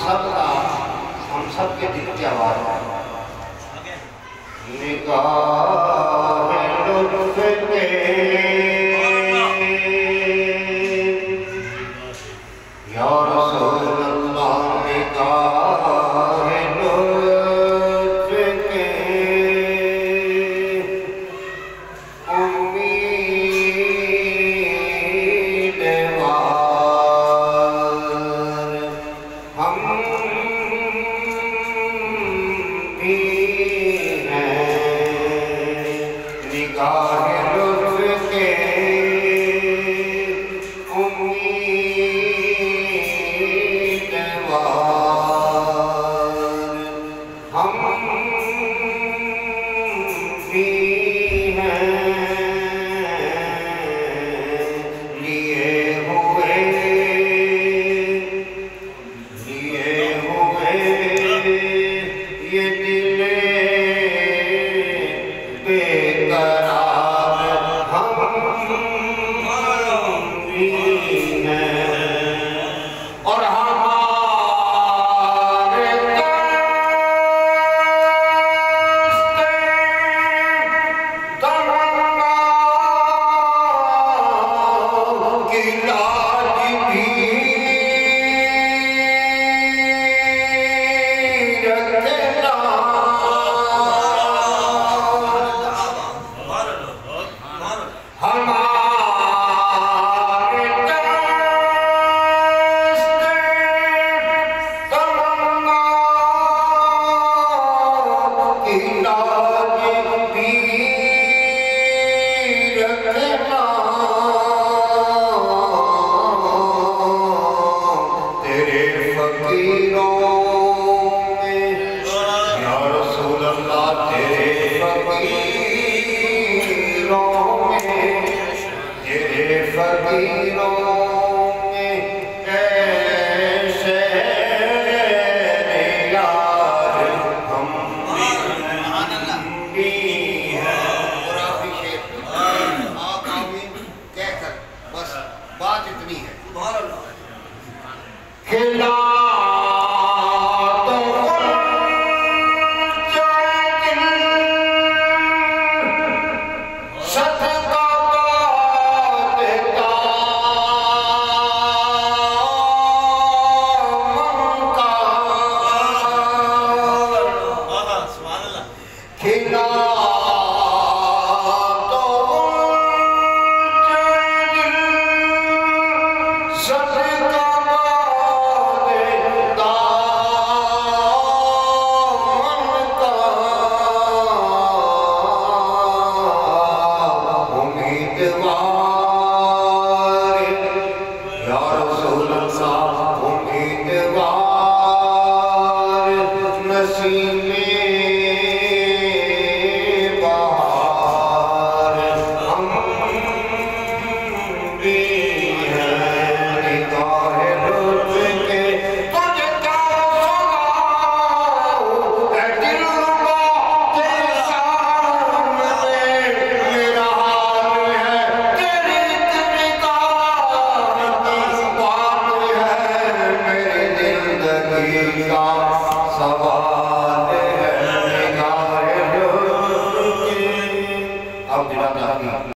सब के दिल की आवाज निगाह लुत्फ के या रसूल अल्लाह निगाह लुत्फ के उम्मीदवार हम भी हैं निगाह लुत्फ के उम्मीदवार हम भी हैं लिए हुए ये दिल बेकरार हम भी हैं और हमारे तमन्नाओं की लाज भी फकीरों में ऐसे यार हम भी हैं। और आप भी शेर आप आमीन कहकर बस बात इतनी है खिला